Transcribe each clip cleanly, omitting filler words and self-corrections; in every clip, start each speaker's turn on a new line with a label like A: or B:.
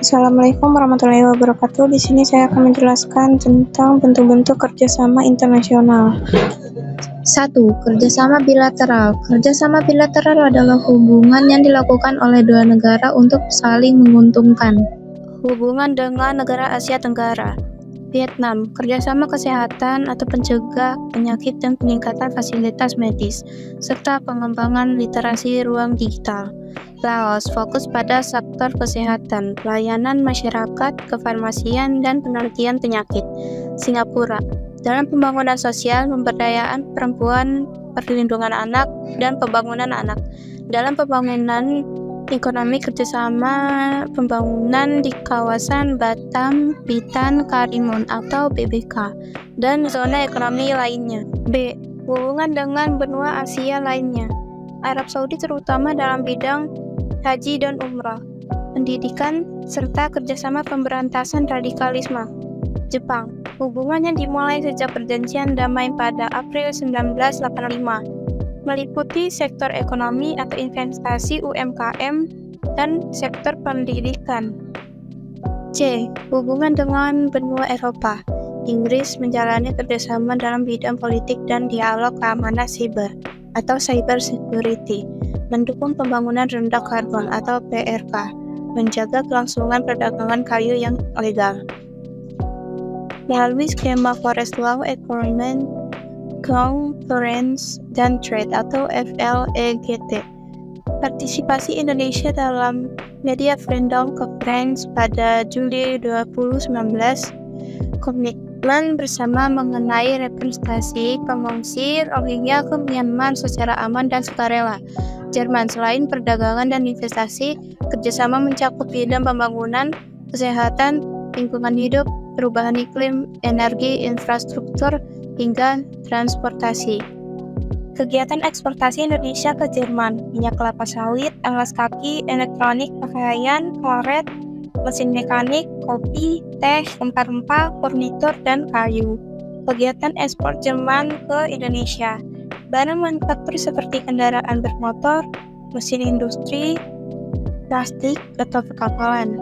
A: Assalamualaikum warahmatullahi wabarakatuh. Di sini saya akan menjelaskan tentang bentuk-bentuk kerjasama internasional. 1. Kerjasama bilateral. Kerjasama bilateral adalah hubungan yang dilakukan oleh dua negara untuk saling menguntungkan. Hubungan dengan negara Asia Tenggara. Vietnam, kerjasama kesehatan atau pencegah penyakit dan peningkatan fasilitas medis, serta pengembangan literasi ruang digital. Laos, fokus pada sektor kesehatan, pelayanan masyarakat, kefarmasian, dan penelitian penyakit. Singapura, dalam pembangunan sosial, pemberdayaan perempuan, perlindungan anak, dan pembangunan anak. Dalam pembangunan ekonomi kerjasama pembangunan di kawasan Batam, Bintan, Karimun atau BBK, dan zona ekonomi lainnya. B. Hubungan dengan benua Asia lainnya. Arab Saudi terutama dalam bidang haji dan umrah, pendidikan, serta kerjasama pemberantasan radikalisme. Jepang, hubungannya dimulai sejak perjanjian damai pada April 1985, meliputi sektor ekonomi atau investasi UMKM dan sektor pendidikan. C. Hubungan dengan benua Eropa. Inggris menjalani kerjasama dalam bidang politik dan dialog keamanan siber atau cyber security, mendukung pembangunan rendah karbon atau PRK, menjaga kelangsungan perdagangan kayu yang legal. Melalui skema Forest Law Agreement, Conference dan Trade atau FLEGT. Partisipasi Indonesia dalam Media Freedom Conference pada Juli 2019, komitmen bersama mengenai representasi pengungsi Rohingya ke Myanmar secara aman dan sukarela. Jerman, selain perdagangan dan investasi, kerjasama mencakup bidang pembangunan, kesehatan, lingkungan hidup, perubahan iklim, energi, infrastruktur, hingga transportasi. Kegiatan eksportasi Indonesia ke Jerman: minyak kelapa sawit, alas kaki, elektronik, pakaian, karet, mesin mekanik, kopi, teh, rempah-rempah, furnitur, dan kayu. Kegiatan ekspor Jerman ke Indonesia: barang manufaktur seperti kendaraan bermotor, mesin industri, plastik, atau perkapalan,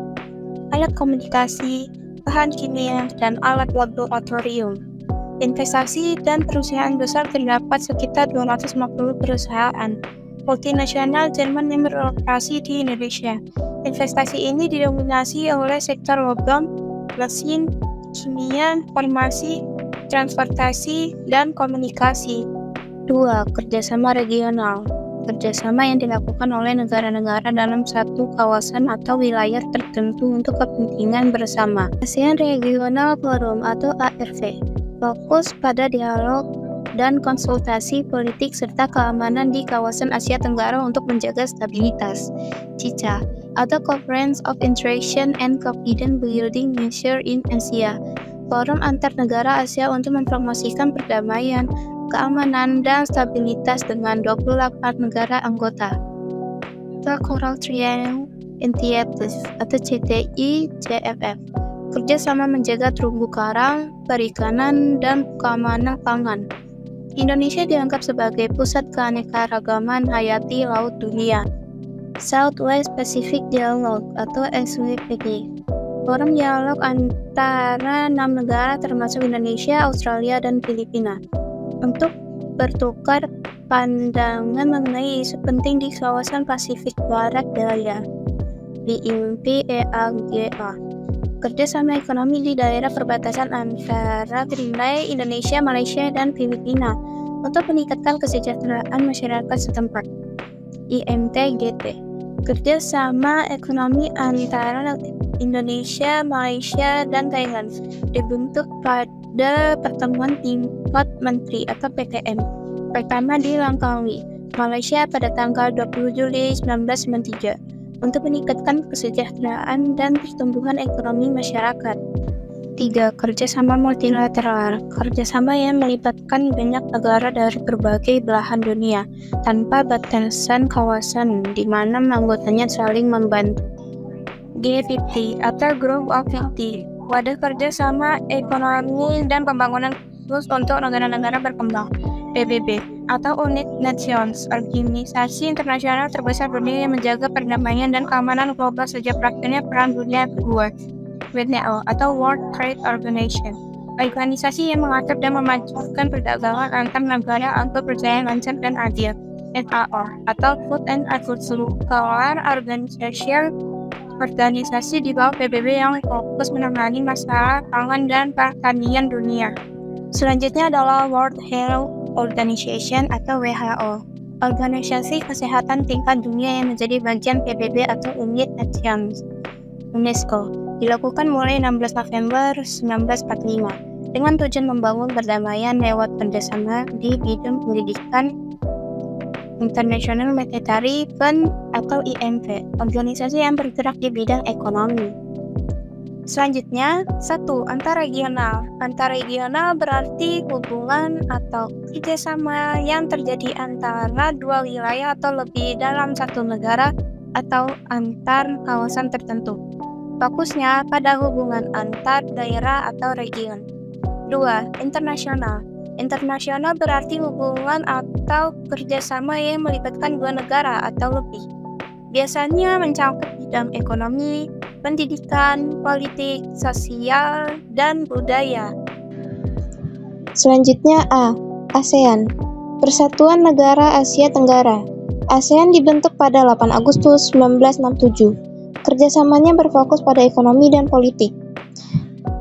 A: alat komunikasi, bahan kimia, dan alat laboratorium. Investasi dan perusahaan besar terdapat sekitar 250 perusahaan multinasional Jerman yang beroperasi di Indonesia. Investasi ini didominasi oleh sektor logam, mesin, kimia, farmasi, transportasi, dan komunikasi. 2. Kerjasama regional. Kerjasama yang dilakukan oleh negara-negara dalam satu kawasan atau wilayah tertentu untuk kepentingan bersama. ASEAN Regional Forum atau ARV, fokus pada dialog dan konsultasi politik serta keamanan di kawasan Asia Tenggara untuk menjaga stabilitas. CICA atau Conference of Interaction and Confidence Building Measure in Asia, forum antar negara Asia untuk mempromosikan perdamaian, keamanan, dan stabilitas dengan 28 negara anggota. The Coral Triangle Initiative atau CTI-CFF, kerjasama menjaga terumbu karang, perikanan, dan keamanan pangan. Indonesia dianggap sebagai pusat keanekaragaman hayati laut dunia. Southwest Pacific Dialogue atau SWPD, forum dialog antara 6 negara termasuk Indonesia, Australia, dan Filipina untuk bertukar pandangan mengenai isu penting di kawasan Pasifik Barat Daya. BIMP-EAGA, kerjasama ekonomi di daerah perbatasan antara Brunei, Indonesia, Malaysia, dan Filipina untuk meningkatkan kesejahteraan masyarakat setempat. IMT-GT, kerjasama ekonomi antara Indonesia, Malaysia, dan Thailand, dibentuk pada pertemuan tingkat menteri atau PTM pertama di Langkawi, Malaysia pada tanggal 20 Juli 1993 untuk meningkatkan kesejahteraan dan pertumbuhan ekonomi masyarakat. 3. Kerjasama multilateral, kerjasama yang melibatkan banyak negara dari berbagai belahan dunia tanpa batasan kawasan di mana anggotanya saling membantu. G50 atau Group of 50, wadah kerjasama ekonomi dan pembangunan khusus untuk negara-negara berkembang. PBB, atau United Nations, organisasi internasional terbesar dunia yang menjaga perdamaian dan keamanan global sejak berakhirnya Perang Dunia Kedua. WTO atau World Trade Organization, organisasi yang mengatur dan memajukan perdagangan antar negara untuk persaingan lancar dan adil. FAO atau Food and Agricultural Organization, organisasi di bawah PBB yang fokus menangani masalah pangan dan pertanian dunia. Selanjutnya adalah World Health Organization atau WHO, organisasi kesehatan tingkat dunia yang menjadi bagian PBB atau United Nations. UNESCO dilakukan mulai 16 November 1945 dengan tujuan membangun perdamaian lewat kerjasama di bidang pendidikan. International Monetary Fund atau IMF, organisasi yang bergerak di bidang ekonomi. Selanjutnya, 1. Antarregional. Antarregional berarti hubungan atau kerjasama yang terjadi antara dua wilayah atau lebih dalam satu negara atau antar kawasan tertentu. Fokusnya pada hubungan antar daerah atau region. 2. Internasional. Internasional berarti hubungan atau kerjasama yang melibatkan dua negara atau lebih. Biasanya mencakup bidang ekonomi, pendidikan, politik, sosial, dan budaya.
B: Selanjutnya A. ASEAN, Persatuan Negara Asia Tenggara. ASEAN dibentuk pada 8 Agustus 1967. Kerjasamanya berfokus pada ekonomi dan politik.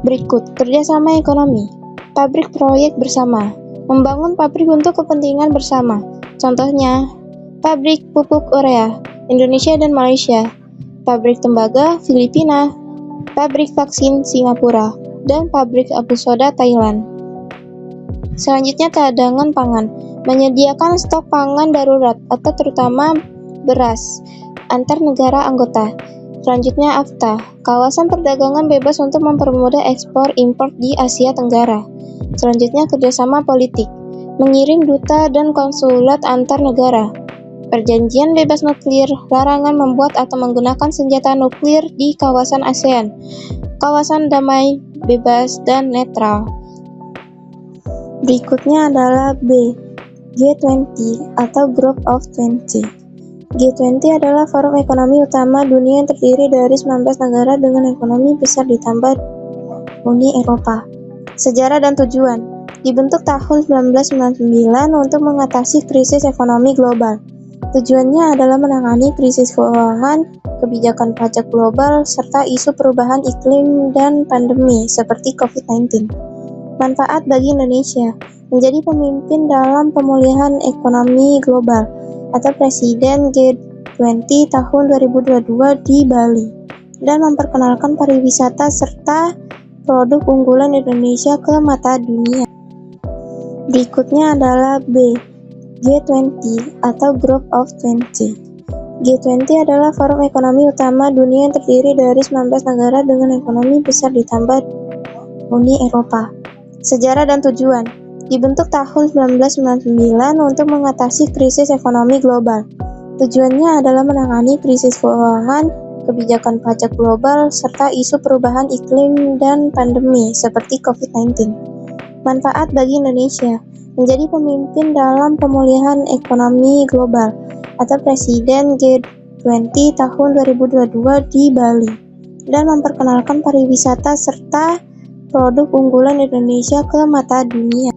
B: Berikut kerjasama ekonomi. Pabrik proyek bersama, membangun pabrik untuk kepentingan bersama. Contohnya, pabrik pupuk urea, Indonesia dan Malaysia, pabrik tembaga, Filipina, pabrik vaksin, Singapura, dan pabrik abu soda, Thailand. Selanjutnya cadangan pangan, menyediakan stok pangan darurat atau terutama beras antar negara anggota. Selanjutnya AFTA, kawasan perdagangan bebas untuk mempermudah ekspor impor di Asia Tenggara. Selanjutnya kerjasama politik, mengirim duta dan konsulat antar negara. Perjanjian bebas nuklir, larangan membuat atau menggunakan senjata nuklir di kawasan ASEAN. Kawasan damai, bebas, dan netral. Berikutnya adalah B. G20 atau Group of 20. G20 adalah forum ekonomi utama dunia yang terdiri dari 19 negara dengan ekonomi besar ditambah Uni Eropa. Sejarah dan tujuan. Dibentuk tahun 1999 untuk mengatasi krisis ekonomi global. Tujuannya adalah menangani krisis keuangan, kebijakan pajak global, serta isu perubahan iklim dan pandemi seperti COVID-19. Manfaat bagi Indonesia. Menjadi pemimpin dalam pemulihan ekonomi global atau Presiden G20 tahun 2022 di Bali, dan memperkenalkan pariwisata serta produk unggulan Indonesia ke mata dunia. Berikutnya adalah B. G20 atau Group of 20. G20 adalah forum ekonomi utama dunia yang terdiri dari 19 negara dengan ekonomi besar ditambah Uni Eropa. Sejarah dan tujuan. Dibentuk tahun 1999 untuk mengatasi krisis ekonomi global. Tujuannya adalah menangani krisis keuangan, kebijakan pajak global, serta isu perubahan iklim dan pandemi seperti COVID-19. Manfaat bagi Indonesia. Menjadi pemimpin dalam pemulihan ekonomi global atau Presiden G20 tahun 2022 di Bali, dan memperkenalkan pariwisata serta produk unggulan Indonesia ke mata dunia.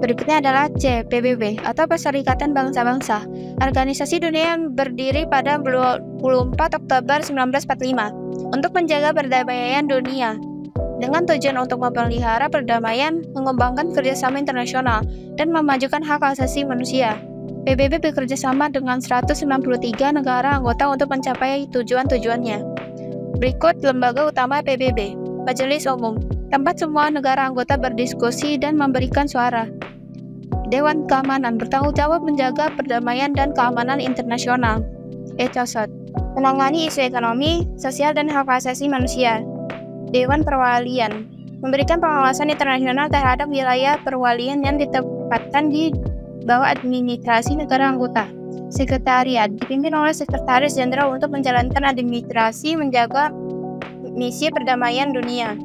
A: Berikutnya adalah C. PBB atau Perserikatan Bangsa-Bangsa, organisasi dunia yang berdiri pada 24 Oktober 1945 untuk menjaga perdamaian dunia dengan tujuan untuk memelihara perdamaian, mengembangkan kerjasama internasional, dan memajukan hak asasi manusia. PBB bekerja sama dengan 193 negara anggota untuk mencapai tujuan-tujuannya. Berikut lembaga utama PBB. Majelis Umum, tempat semua negara anggota berdiskusi dan memberikan suara. Dewan Keamanan, bertanggung jawab menjaga perdamaian dan keamanan internasional. ECOSOC, menangani isu ekonomi, sosial, dan hak asasi manusia. Dewan Perwalian, memberikan pengawasan internasional terhadap wilayah perwalian yang ditempatkan di bawah administrasi negara anggota. Sekretariat, dipimpin oleh Sekretaris Jenderal untuk menjalankan administrasi menjaga misi perdamaian dunia.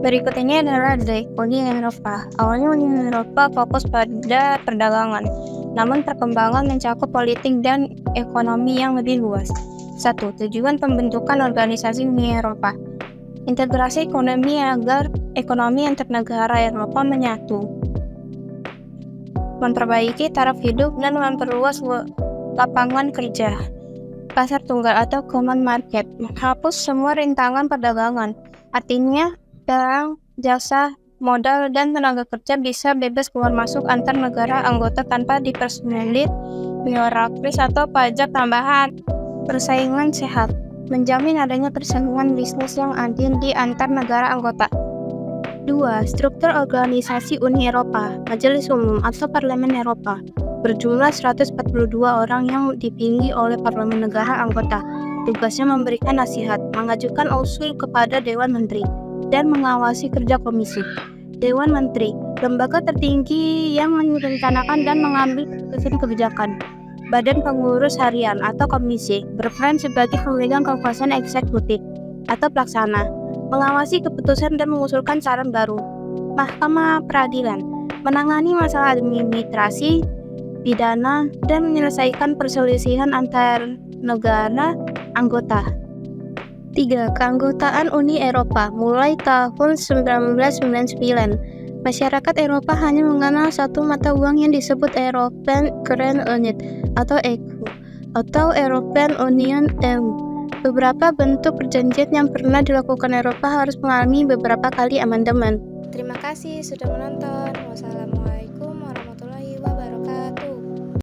A: Berikut ini adalah Uni Eropa. Awalnya Uni Eropa fokus pada perdagangan, namun perkembangan mencakup politik dan ekonomi yang lebih luas. 1. Tujuan pembentukan organisasi Uni Eropa. Integrasi ekonomi agar ekonomi antar negara Eropa menyatu. Memperbaiki taraf hidup dan memperluas lapangan kerja. Pasar tunggal atau common market. Menghapus semua rintangan perdagangan. Artinya, barang, jasa, modal, dan tenaga kerja bisa bebas keluar masuk antar negara anggota tanpa dipersulit birokrasi atau pajak tambahan. Persaingan sehat. Menjamin adanya persaingan bisnis yang adil di antar negara anggota. 2. Struktur organisasi Uni Eropa. Majelis Umum atau Parlemen Eropa berjumlah 142 orang yang dipilih oleh parlemen negara anggota. Tugasnya memberikan nasihat, mengajukan usul kepada Dewan Menteri, dan mengawasi kerja Komisi. Dewan Menteri, lembaga tertinggi yang merencanakan dan mengambil keputusan kebijakan. Badan Pengurus Harian atau Komisi berperan sebagai pemegang kekuasaan eksekutif atau pelaksana, mengawasi keputusan dan mengusulkan saran baru. Mahkamah Peradilan menangani masalah administrasi, pidana, dan menyelesaikan perselisihan antar negara anggota. 3. Keanggotaan Uni Eropa mulai tahun 1999. Masyarakat Eropa hanya mengenal satu mata uang yang disebut European Currency Unit atau ECU atau European Union (EU). Beberapa bentuk perjanjian yang pernah dilakukan Eropa harus mengalami beberapa kali amandemen. Terima kasih sudah menonton. Wassalamualaikum